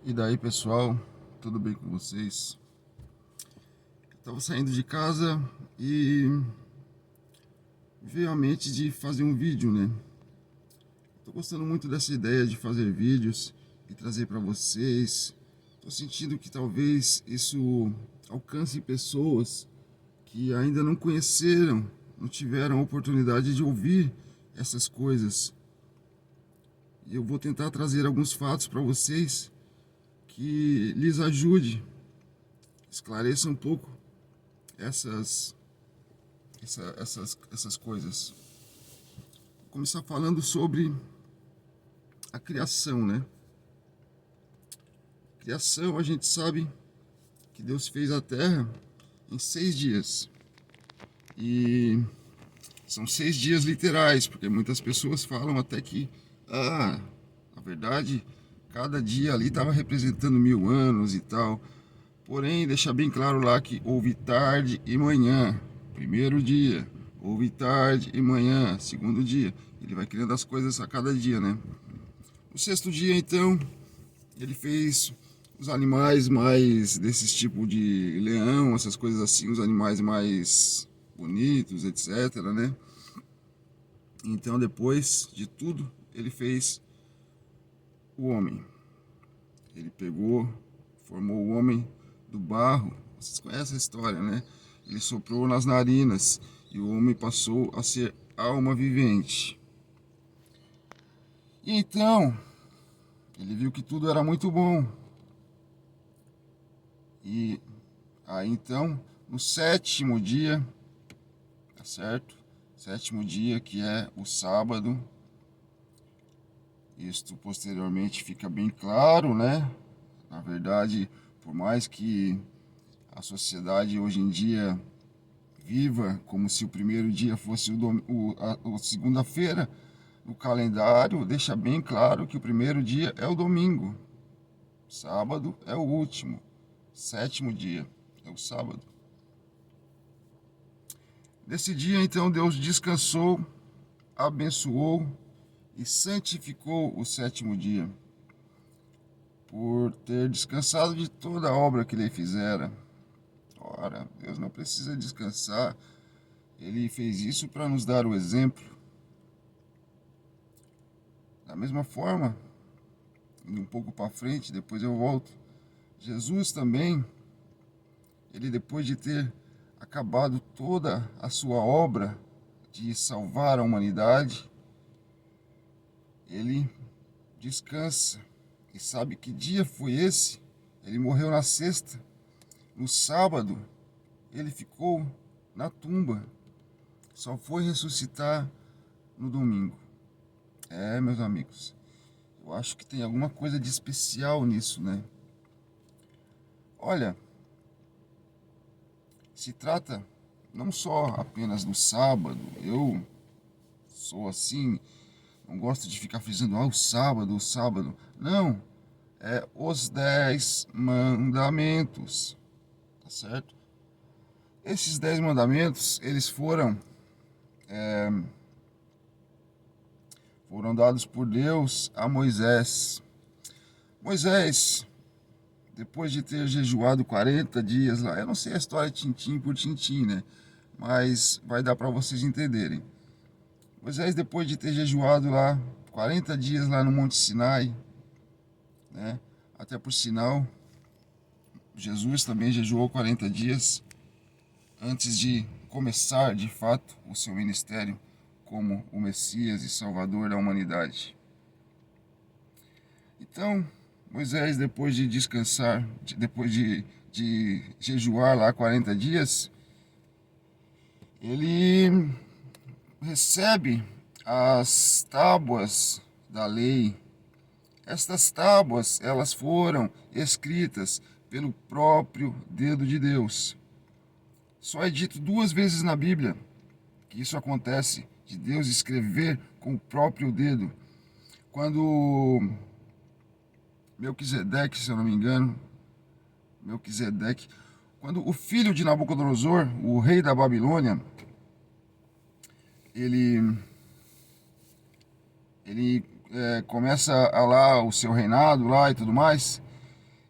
E daí, pessoal, tudo bem com vocês? Eu tava saindo de casa e veio a mente de fazer um vídeo, né? Tô gostando muito dessa ideia de fazer vídeos e trazer para vocês. Tô sentindo que talvez isso alcance pessoas que ainda não conheceram, não tiveram a oportunidade de ouvir essas coisas. E eu vou tentar trazer alguns fatos para vocês que lhes ajude, esclareça um pouco essas essas coisas. Vou começar falando sobre a criação, né? Criação, a gente sabe que Deus fez a terra em 6 dias. E são 6 dias literais, porque muitas pessoas falam até que, na verdade, cada dia ali estava representando 1000 anos e tal. Porém, deixa bem claro lá que houve tarde e manhã, primeiro dia. Houve tarde e manhã, segundo dia. Ele vai criando as coisas a cada dia, né? No sexto dia, então, ele fez os animais mais desses tipo de leão, essas coisas assim, os animais mais bonitos, etc, né? Então, depois de tudo, ele fez o homem. Ele pegou, formou o homem do barro. Vocês conhecem a história, né? Ele soprou nas narinas e o homem passou a ser alma vivente. E então, ele viu que tudo era muito bom. E aí então, no sétimo dia, tá certo? Sétimo dia, que é o sábado. Isto posteriormente fica bem claro, né? Na verdade, por mais que a sociedade hoje em dia viva como se o primeiro dia fosse o segunda-feira, o calendário deixa bem claro que o primeiro dia é o domingo, sábado é o último, sétimo dia é o sábado. Nesse dia, então, Deus descansou, abençoou e santificou o sétimo dia, por ter descansado de toda a obra que ele fizera. Ora, Deus não precisa descansar, ele fez isso para nos dar o exemplo. Da mesma forma, indo um pouco para frente, depois eu volto. Jesus também, ele depois de ter acabado toda a sua obra de salvar a humanidade, ele descansa. E sabe que dia foi esse? Ele morreu na sexta. No sábado, ele ficou na tumba. Só foi ressuscitar no domingo. Meus amigos, eu acho que tem alguma coisa de especial nisso, né? Olha, se trata não só apenas do sábado. Eu sou assim, não gosto de ficar frisando, o sábado, o sábado. Não, é os 10 mandamentos, tá certo? Esses 10 mandamentos, eles foram dados por Deus a Moisés. Moisés, depois de ter jejuado 40 dias lá, eu não sei a história tintim por tintim, né? Mas vai dar para vocês entenderem. Moisés, depois de ter jejuado lá 40 dias lá no Monte Sinai, né? Até por sinal, Jesus também jejuou 40 dias antes de começar de fato o seu ministério como o Messias e Salvador da humanidade. Então, Moisés, depois de descansar, depois de jejuar lá 40 dias, ele recebe as tábuas da lei. Estas tábuas, elas foram escritas pelo próprio dedo de Deus. Só é dito 2 vezes na Bíblia que isso acontece, de Deus escrever com o próprio dedo. Quando Melquisedeque, se eu não me engano, quando o filho de Nabucodonosor, o rei da Babilônia, ele começa a lá o seu reinado lá e tudo mais,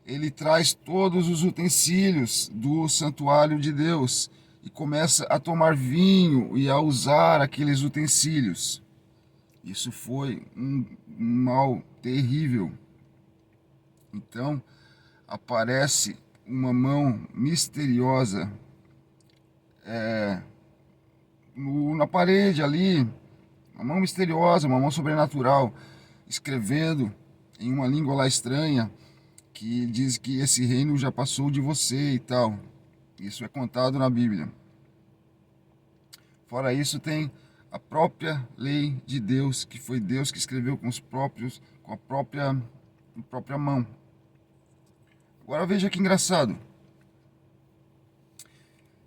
ele traz todos os utensílios do santuário de Deus e começa a tomar vinho e a usar aqueles utensílios. Isso foi um mal terrível. Então, aparece uma mão misteriosa na parede ali, uma mão misteriosa, uma mão sobrenatural, escrevendo em uma língua lá estranha, que diz que esse reino já passou de você e tal. Isso é contado na Bíblia. Fora isso, tem a própria lei de Deus, que foi Deus que escreveu com a própria mão. Agora veja que engraçado.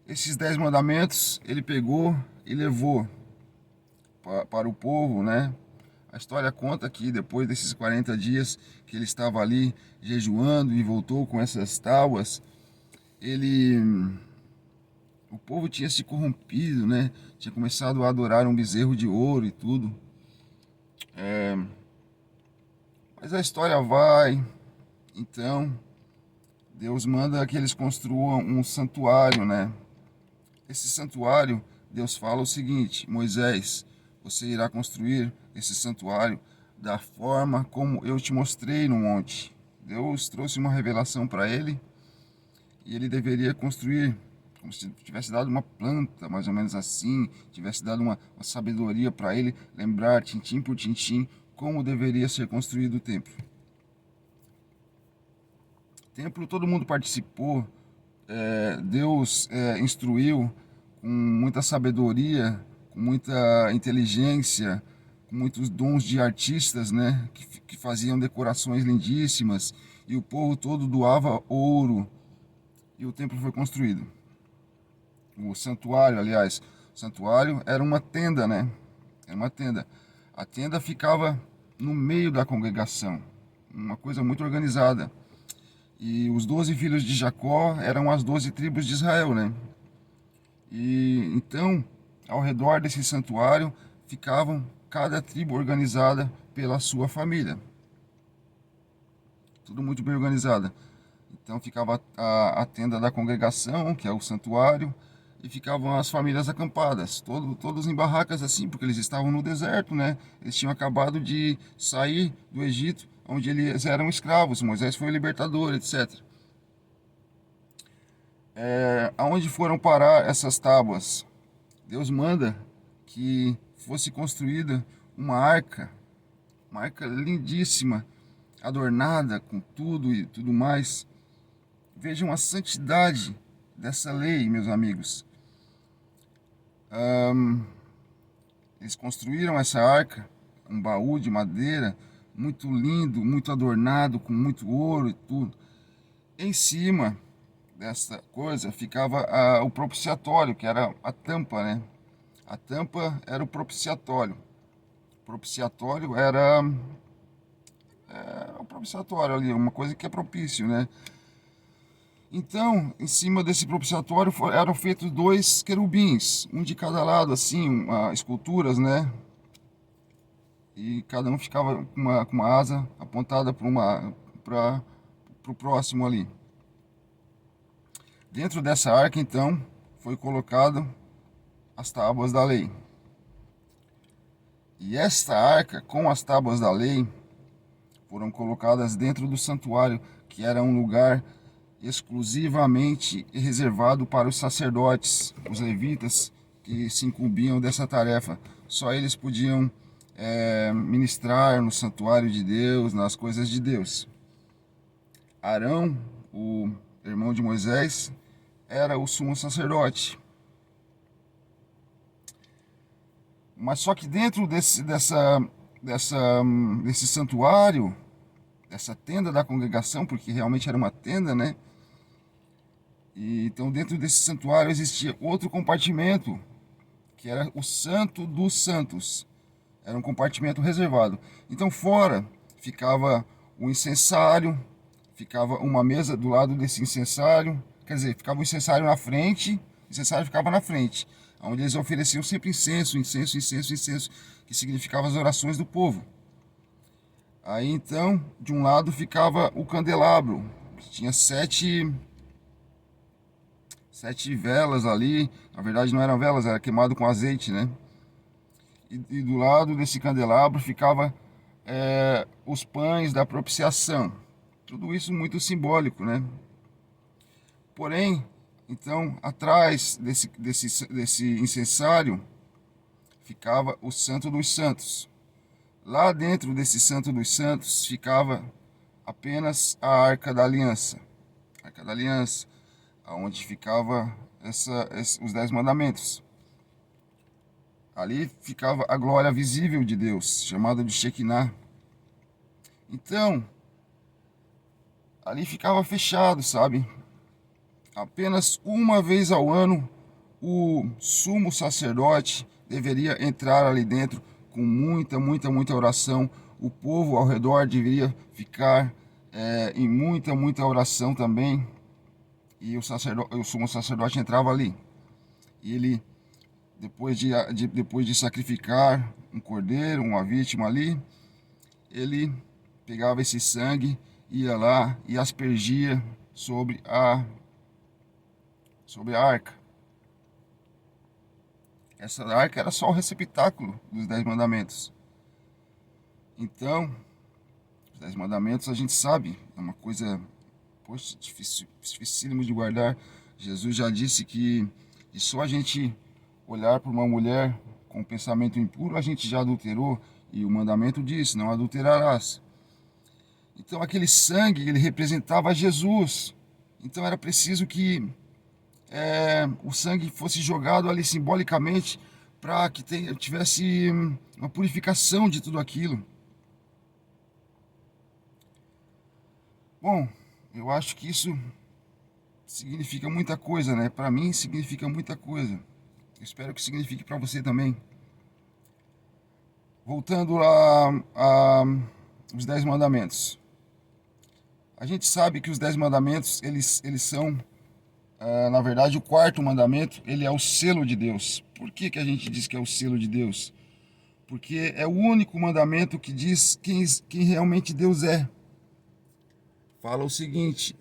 Esses 10 mandamentos ele pegou e levou para o povo, né? A história conta que depois desses 40 dias que ele estava ali jejuando e voltou com essas tábuas, o povo tinha se corrompido, né? Tinha começado a adorar um bezerro de ouro e tudo. Mas a história vai. Então, Deus manda que eles construam um santuário, né? Esse santuário, Deus fala o seguinte: Moisés, você irá construir esse santuário da forma como eu te mostrei no monte. Deus trouxe uma revelação para ele e ele deveria construir como se tivesse dado uma planta, mais ou menos assim, tivesse dado uma sabedoria para ele lembrar, tintim por tintim, como deveria ser construído o templo. O templo, todo mundo participou, Deus instruiu com muita sabedoria, com muita inteligência, com muitos dons de artistas, né, que faziam decorações lindíssimas, e o povo todo doava ouro, e o templo foi construído. O santuário, aliás, o santuário era uma tenda, né? Era uma tenda. A tenda ficava no meio da congregação, uma coisa muito organizada. E os 12 filhos de Jacó eram as 12 tribos de Israel, né? E então, ao redor desse santuário, ficavam cada tribo organizada pela sua família. Tudo muito bem organizado. Então ficava a tenda da congregação, que é o santuário, e ficavam as famílias acampadas, todos em barracas assim, porque eles estavam no deserto, né? Eles tinham acabado de sair do Egito, onde eles eram escravos. Moisés foi o libertador, etc. Aonde foram parar essas tábuas? Deus manda que fosse construída uma arca lindíssima, adornada com tudo e tudo mais. Vejam a santidade dessa lei, meus amigos. Eles construíram essa arca, um baú de madeira, muito lindo, muito adornado, com muito ouro e tudo. Em cima dessa coisa ficava o propiciatório, que era a tampa, né? A tampa era o propiciatório. O propiciatório era o propiciatório ali, uma coisa que é propício, né? Então, em cima desse propiciatório eram feitos 2 querubins, um de cada lado, assim, esculturas, né? E cada um ficava com uma asa apontada para o próximo ali. Dentro dessa arca, então, foi colocado as tábuas da lei. E esta arca, com as tábuas da lei, foram colocadas dentro do santuário, que era um lugar exclusivamente reservado para os sacerdotes, os levitas, que se incumbiam dessa tarefa. Só eles podiam ministrar no santuário de Deus, nas coisas de Deus. Arão, o irmão de Moisés, era o sumo sacerdote. Mas só que dentro desse santuário, dessa tenda da congregação, porque realmente era uma tenda, né? E então dentro desse santuário existia outro compartimento, que era o Santo dos Santos. Era um compartimento reservado. Então fora ficava o incensário, ficava uma mesa do lado desse incensário, quer dizer, ficava o incensário na frente, o incensário ficava na frente, onde eles ofereciam sempre incenso, que significava as orações do povo. Aí então, de um lado ficava o candelabro, tinha sete velas ali. Na verdade não eram velas, era queimado com azeite, né? E do lado desse candelabro ficava os pães da propiciação. Tudo isso muito simbólico, né? Porém, então, atrás desse incensário ficava o Santo dos Santos. Lá dentro desse Santo dos Santos ficava apenas a Arca da Aliança. A Arca da Aliança, onde ficava os 10 mandamentos. Ali ficava a glória visível de Deus, chamada de Shekinah. Então, ali ficava fechado, sabe? Apenas uma vez ao ano, o sumo sacerdote deveria entrar ali dentro com muita oração. O povo ao redor deveria ficar em muita oração também. E o sumo sacerdote entrava ali. E ele, depois de sacrificar um cordeiro, uma vítima ali, ele pegava esse sangue, ia lá e aspergia sobre a arca. Essa arca era só o receptáculo dos 10 mandamentos. Então, os 10 mandamentos a gente sabe, é uma coisa, poxa, dificílimo de guardar. Jesus já disse que só a gente olhar para uma mulher com pensamento impuro, a gente já adulterou. E o mandamento diz, não adulterarás. Então aquele sangue, ele representava Jesus. Então era preciso que o sangue fosse jogado ali simbolicamente para que tivesse uma purificação de tudo aquilo. Bom, eu acho que isso significa muita coisa, né? Para mim significa muita coisa. Eu espero que signifique para você também. Voltando a os 10 mandamentos. A gente sabe que os 10 mandamentos, eles são, na verdade, o quarto mandamento, ele é o selo de Deus. Por que a gente diz que é o selo de Deus? Porque é o único mandamento que diz quem realmente Deus é. Fala o seguinte,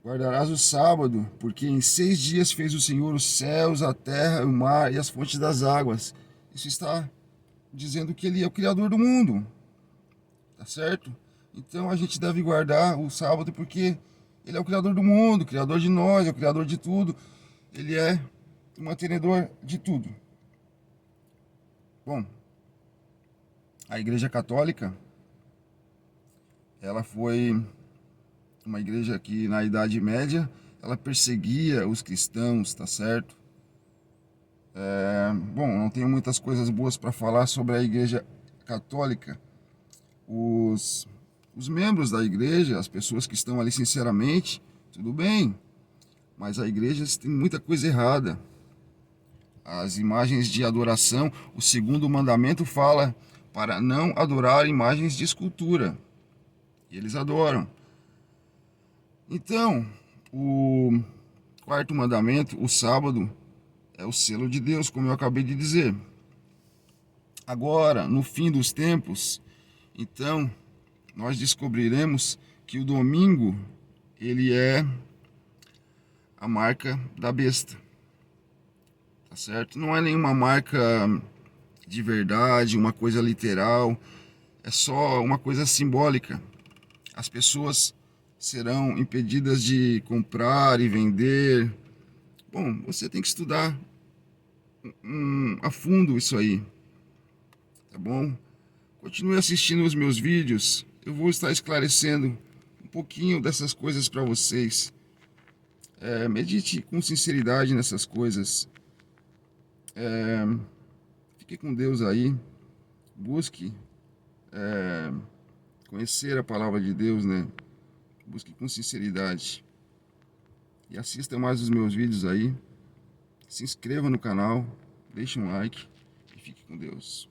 guardarás o sábado, porque em 6 dias fez o Senhor os céus, a terra, o mar e as fontes das águas. Isso está dizendo que Ele é o Criador do mundo, tá certo? Então a gente deve guardar o sábado porque Ele é o Criador do mundo, o Criador de nós, é o Criador de tudo. Ele é o mantenedor de tudo. Bom, a Igreja Católica, ela foi uma igreja que na Idade Média, ela perseguia os cristãos, tá certo? Bom, não tenho muitas coisas boas para falar sobre a Igreja Católica. Os membros da igreja, as pessoas que estão ali sinceramente, tudo bem, mas a igreja tem muita coisa errada. As imagens de adoração, o segundo mandamento fala para não adorar imagens de escultura. E eles adoram. Então, o quarto mandamento, o sábado, é o selo de Deus, como eu acabei de dizer. Agora, no fim dos tempos, então, nós descobriremos que o domingo, ele é a marca da besta. Tá certo? Não é nenhuma marca de verdade, uma coisa literal, é só uma coisa simbólica. As pessoas serão impedidas de comprar e vender. Bom, você tem que estudar a fundo isso aí, tá bom? Continue assistindo os meus vídeos, eu vou estar esclarecendo um pouquinho dessas coisas para vocês. Medite com sinceridade nessas coisas. Fique com Deus aí, busque conhecer a palavra de Deus, né? Busque com sinceridade. E assista mais os meus vídeos aí. Se inscreva no canal, deixe um like e fique com Deus.